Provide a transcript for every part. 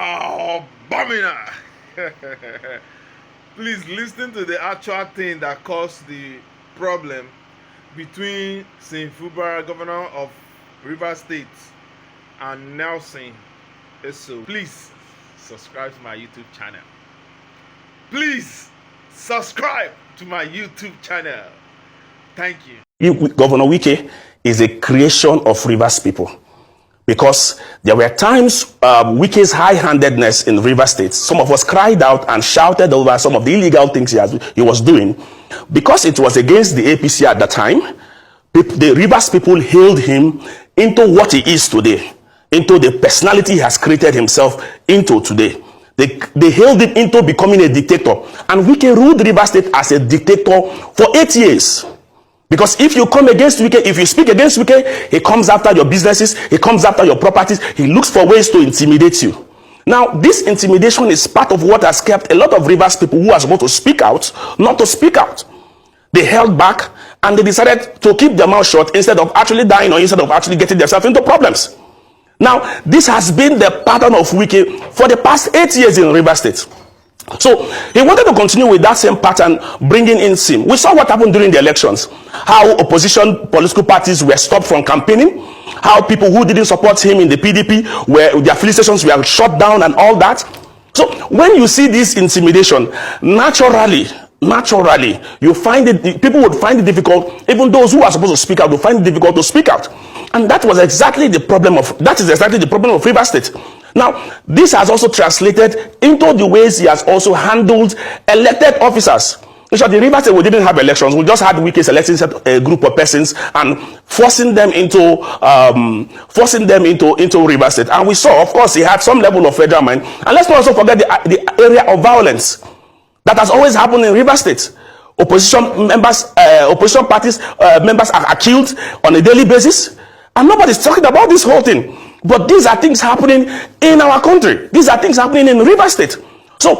Oh, Bamina! Please listen to the actual thing that caused the problem between Sim Fubara, governor of Rivers State, and Nelson. So please subscribe to my YouTube channel. Please subscribe to my YouTube channel. Thank you. Governor Wike is a creation of Rivers people. Because there were times Wike's high-handedness in Rivers State, some of us cried out and shouted over some of the illegal things he was doing. Because it was against the APC at the time, the Rivers people hailed him into what he is today, into the personality he has created himself into today. They hailed him into becoming a dictator. And Wike ruled Rivers State as a dictator for 8 years. Because if you come against Wike, if you speak against Wike, he comes after your businesses, he comes after your properties, he looks for ways to intimidate you. Now, this intimidation is part of what has kept a lot of Rivers people who are supposed to speak out, not to speak out. They held back and they decided to keep their mouth shut instead of actually dying or instead of actually getting themselves into problems. Now, this has been the pattern of Wike for the past 8 years in Rivers State. So he wanted to continue with that same pattern, bringing in Sim. We saw what happened during the elections, how opposition political parties were stopped from campaigning, how people who didn't support him in the PDP, where their filling stations were shut down and all that. So when you see this intimidation, naturally, you find it, people would find it difficult, even those who are supposed to speak out will find it difficult to speak out. And that is exactly the problem of Rivers State. Now, this has also translated into the ways he has also handled elected officers. In short, in Rivers State, we didn't have elections. We just had Wike selecting a group of persons and forcing them into Rivers State. And we saw, of course, he had some level of federal mind. And let's not also forget the area of violence that has always happened in Rivers State. Opposition parties members are killed on a daily basis, and nobody's talking about this whole thing. But these are things happening in our country. These are things happening in Rivers State. So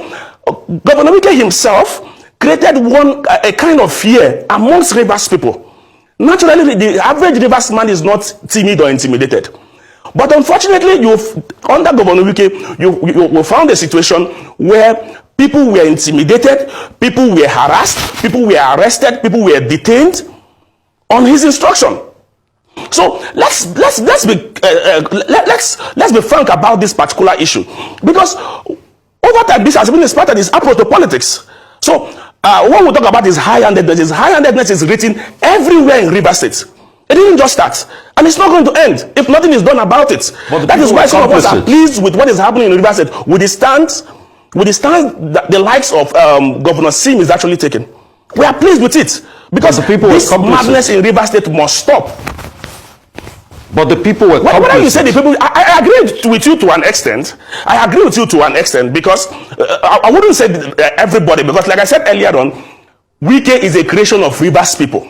Governor Wike himself created a kind of fear amongst Rivers people. Naturally, the average Rivers man is not timid or intimidated. But unfortunately, under Governor Wike, you found a situation where people were intimidated, people were harassed, people were arrested, people were detained on his instruction. So let's be frank about this particular issue, because over time this has been a part of his approach to politics. So when we talk about his high-handedness is written everywhere in Rivers State. It didn't just start, and it's not going to end if nothing is done about it. That is why some of us are pleased with what is happening in Rivers State, with the stance that the likes of Governor Sim is actually taking. We are pleased with it, because this madness in Rivers State must stop. But the people were complicit. When you say the people, I agree with you to an extent. I agree with you to an extent, because I wouldn't say everybody, because like I said earlier on, Wike is a creation of Rivers people.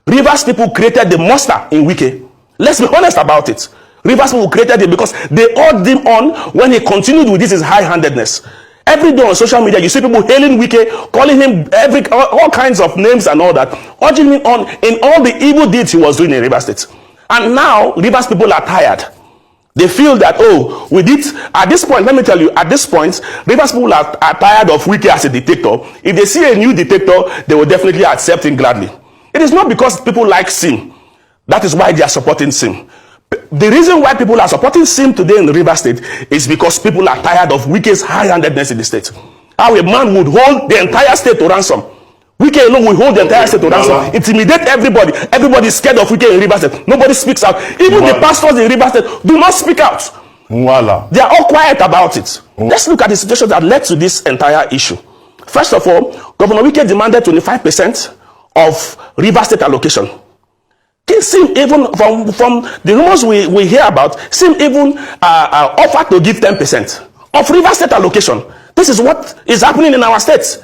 Rivers people created the monster in Wike. Let's be honest about it. Rivers people created it because they urged him on when he continued with this his high-handedness. Every day on social media, you see people hailing Wike, calling him all kinds of names and all that, urging him on in all the evil deeds he was doing in Rivers State. And now, Rivers people are tired. They feel that, at this point, let me tell you, at this point, Rivers people are tired of Wike as a dictator. If they see a new dictator, they will definitely accept him gladly. It is not because people like Sim. That is why they are supporting Sim. The reason why people are supporting Sim today in the Rivers State is because people are tired of Wike's high-handedness in the state. How a man would hold the entire state to ransom. Wike alone will hold the entire state to ransom, intimidate everybody. Everybody is scared of Wike in Rivers State. Nobody speaks out. Even the pastors in Rivers State do not speak out. They are all quiet about it. Let's look at the situation that led to this entire issue. First of all, Governor Wike demanded 25% of Rivers State allocation. Sim, even from the rumors we hear about, Sim even offered to give 10% of Rivers State allocation. This is what is happening in our states.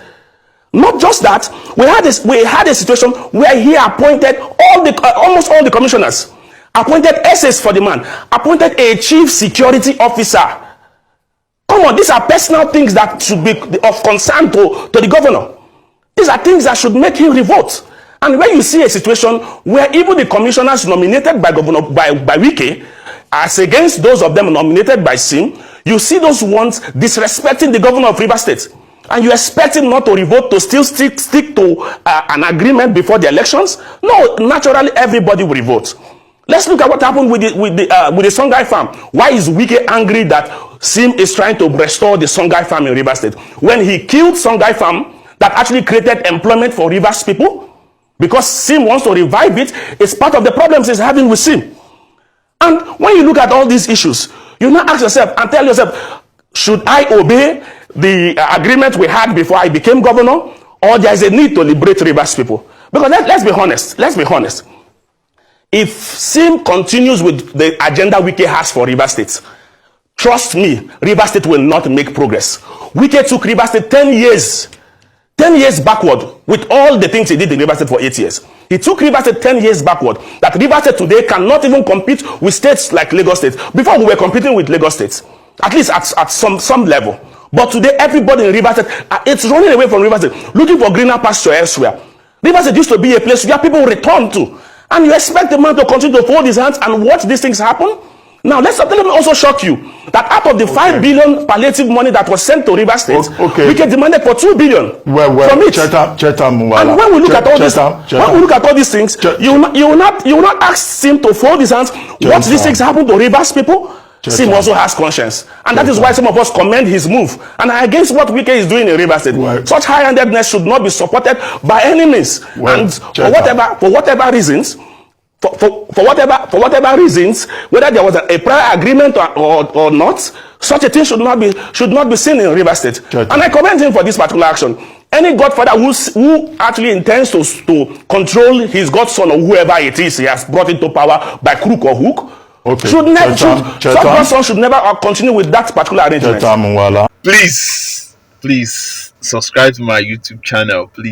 Not just that, we had a situation where he appointed almost all the commissioners, appointed SS for the man, appointed a chief security officer. Come on, these are personal things that should be of concern to the governor. These are things that should make him revolt. And when you see a situation where even the commissioners nominated by Wike as against those of them nominated by Sim, You see those ones disrespecting the governor of Rivers State, and you expect him not to revoke, to still stick to an agreement before the elections? No, naturally everybody will revote. Let's look at what happened with the Songhai farm. Why is Wike angry that Sim is trying to restore the Songhai farm in Rivers State when he killed Songhai farm that actually created employment for Rivers people? Because Sim wants to revive it. It's part of the problems he's having with Sim. And when you look at all these issues, you now ask yourself and tell yourself, should I obey the agreement we had before I became governor, or there is a need to liberate Rivers people? Because let's be honest. If Sim continues with the agenda Wike has for Rivers State, trust me, Rivers State will not make progress. Wike took Rivers State 10 years backward with all the things he did in Rivers State for 8 years. He took Rivers State 10 years backward. That Rivers State today cannot even compete with states like Lagos State. Before, we were competing with Lagos State, at least at some level. But today, everybody in Rivers State, it's running away from Rivers State, looking for greener pasture elsewhere. Rivers State used to be a place where people return to. And you expect the man to continue to fold his hands and watch these things happen? Now, let me also shock you that out of the 5 billion palliative money that was sent to Rivers State, we get demanded for 2 billion from it. And when we look at all these things, you will not ask Sim to fold his hands, watch these things happen to Rivers people. Sim also has conscience, and that is why some of us commend his move and are against what Wike is doing in Rivers State. Such high-handedness should not be supported by any means. And for whatever reasons, whether there was a prior agreement or not, such a thing should not be seen in Rivers State. And I commend him for this particular action. Any godfather who actually intends to control his godson or whoever it is he has brought into power by crook or hook, such godson should never continue with that particular arrangement. Please subscribe to my YouTube channel, please.